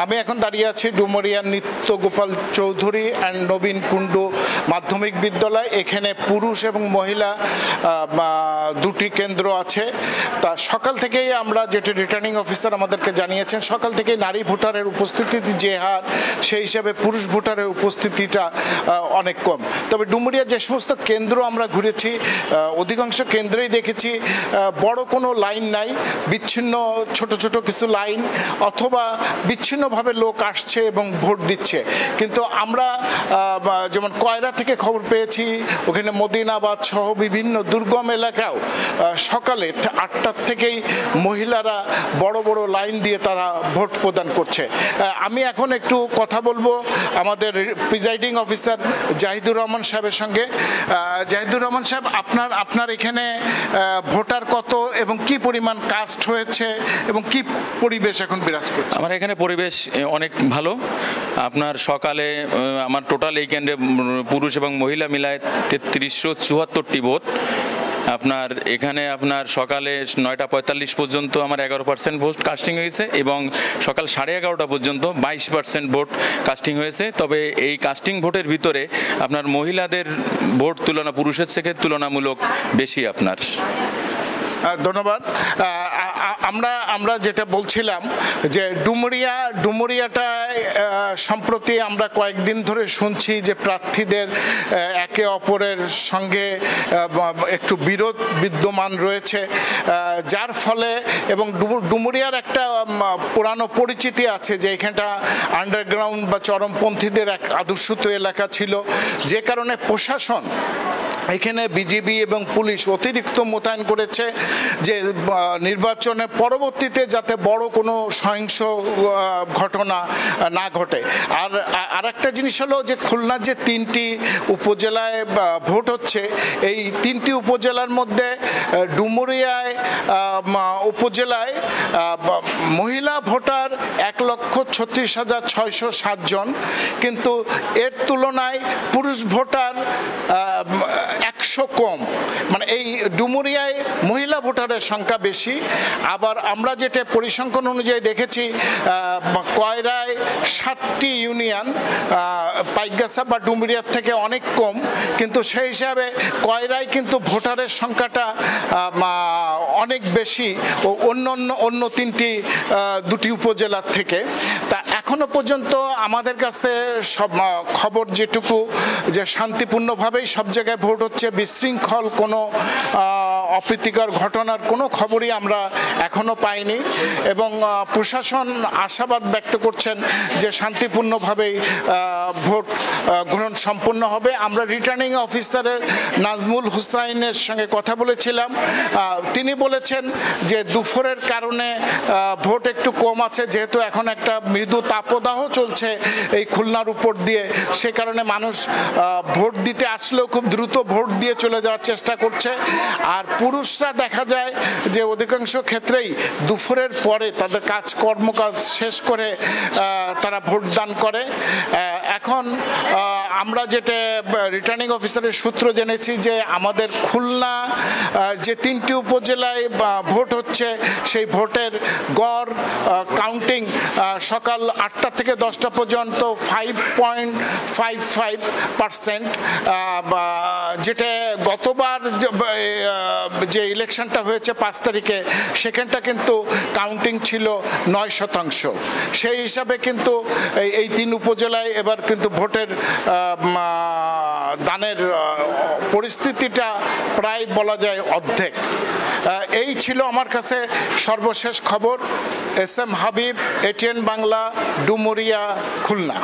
আমি এখন দাঁড়িয়ে আছি ডুমুরিয়ার নিত্য গোপাল চৌধুরী অ্যান্ড নবীন কুণ্ডু মাধ্যমিক বিদ্যালয়। এখানে পুরুষ এবং মহিলা দুটি কেন্দ্র আছে। তা সকাল থেকেই আমরা, যেটা রিটার্নিং অফিসার আমাদেরকে জানিয়েছেন, সকাল থেকেই নারী ভোটারের উপস্থিতি যে হার, সেই হিসাবে পুরুষ ভোটারের উপস্থিতিটা অনেক কম। তবে ডুমুরিয়া যে সমস্ত কেন্দ্র আমরা ঘুরেছি, অধিকাংশ কেন্দ্রেই দেখেছি বড় কোনো লাইন নাই, বিচ্ছিন্ন ছোট ছোট কিছু লাইন, অথবা বিচ্ছিন্নভাবে লোক আসছে এবং ভোট দিচ্ছে। কিন্তু আমরা যেমন কয়রা থেকে খবর পেয়েছি, ওখানে মদিনাবাদ সহ বিভিন্ন দুর্গম এলাকাও সকালে 8টার থেকেই মহিলারা বড় বড় লাইন দিয়ে তারা ভোট প্রদান করছে। আমি এখন একটু কথা বলবো আমাদের প্রিজাইডিং অফিসার জাহিদুর রহমান সাহেবের সঙ্গে। জাহিদুর রহমান সাহেব, আপনার এখানে ভোটার কত এবং কি পরিমাণ কাস্ট হয়েছে এবং কি পরিবেশ এখন বিরাজ করছে? আমার এখানে পরিবেশ অনেক ভালো। আপনার সকালে আমার টোটাল এই কেন্দ্রে পুরুষ এবং মহিলা মিলায় 3374টি ভোট। আপনার এখানে আপনার সকালে 9টা 45 পর্যন্ত আমার 11% ভোট কাস্টিং হয়েছে এবং সকাল 11:30টা পর্যন্ত 22% ভোট কাস্টিং হয়েছে। তবে এই কাস্টিং ভোটের ভিতরে আপনার মহিলাদের ভোট পুরুষের থেকে তুলনামূলক বেশি আপনার। ধন্যবাদ। আমরা যেটা বলছিলাম যে ডুমুরিয়াটায় সম্প্রতি আমরা কয়েকদিন ধরে শুনছি যে প্রার্থীদের একে অপরের সঙ্গে একটু বিরোধ বিদ্যমান রয়েছে, যার ফলে, এবং ডুমুরিয়ার একটা পুরানো পরিচিতি আছে যে এখানটা আন্ডারগ্রাউন্ড বা চরমপন্থীদের এক আদর্শিত এলাকা ছিল, যে কারণে প্রশাসন এখানে বিজিবি এবং পুলিশ অতিরিক্ত মোতায়েন করেছে যে নির্বাচনের পরবর্তীতে যাতে বড় কোনো সহিংস ঘটনা না ঘটে। আর একটা জিনিস হলো যে খুলনার যে 3টি উপজেলায় ভোট হচ্ছে, এই 3টি উপজেলার মধ্যে ডুমুরিয়ায় উপজেলায় মহিলা ভোটার 1,36,607 জন, কিন্তু এর তুলনায় পুরুষ ভোটার 100 কম। মানে এই ডুমুরিয়ায় মহিলা ভোটারের সংখ্যা বেশি। আবার আমরা যেটা পরিসংখ্যান অনুযায়ী দেখেছি, কয়রায় 7টি ইউনিয়ন পাইকগাছা বা ডুমুরিয়ার থেকে অনেক কম, কিন্তু সেই হিসাবে কয়রায় কিন্তু ভোটারের সংখ্যাটা অনেক বেশি অন্য 2টি উপজেলার থেকে। তা এখনো পর্যন্ত আমাদের কাছে সব খবর যেটুকু, যে শান্তিপূর্ণভাবেই সব জায়গায় ভোট হচ্ছে, বিশৃঙ্খল কোনো অপ্রীতিকর ঘটনার কোনো খবরই আমরা এখনো পাইনি, এবং প্রশাসন আশাবাদ ব্যক্ত করছেন যে শান্তিপূর্ণভাবেই ভোট গ্রহণ সম্পন্ন হবে। আমরা রিটার্নিং অফিসারের নাজমুল হুসাইনের সঙ্গে কথা বলেছিলাম, তিনি বলেছেন যে দুপুরের কারণে ভোট একটু কম আছে, যেহেতু এখন একটা মৃদু তাপদাহ চলছে এই খুলনার উপর দিয়ে, সে কারণে মানুষ ভোট দিতে আসলেও খুব দ্রুত ভোট দিয়ে চলে যাওয়ার চেষ্টা করছে। আর পুরুষরা দেখা যায় যে অধিকাংশ ক্ষেত্রেই দুপুরের পরে তাদের কর্মকাজ শেষ করে তারা ভোটদান করে। এখন আমরা যেটা রিটার্নিং অফিসারের সূত্র জেনেছি যে আমাদের খুলনা যে 3টি উপজেলায় ভোট হচ্ছে, সেই ভোটের গড় কাউন্টিং সকাল 8টা থেকে 10টা পর্যন্ত 5.55%, যেটা গতবার যে ইলেকশনটা হয়েছে 5 তারিখে, সেখানটা কিন্তু কাউন্টিং ছিল 9%। সেই হিসাবে কিন্তু এই 3 উপজেলায় এবার কিন্তু ভোটের দানের পরিস্থিতিটা প্রায় বলা যায় অর্ধেক। এই ছিল আমার কাছে সর্বশেষ খবর। S M Habib, ATN Bangla, Dumuria, Khulna.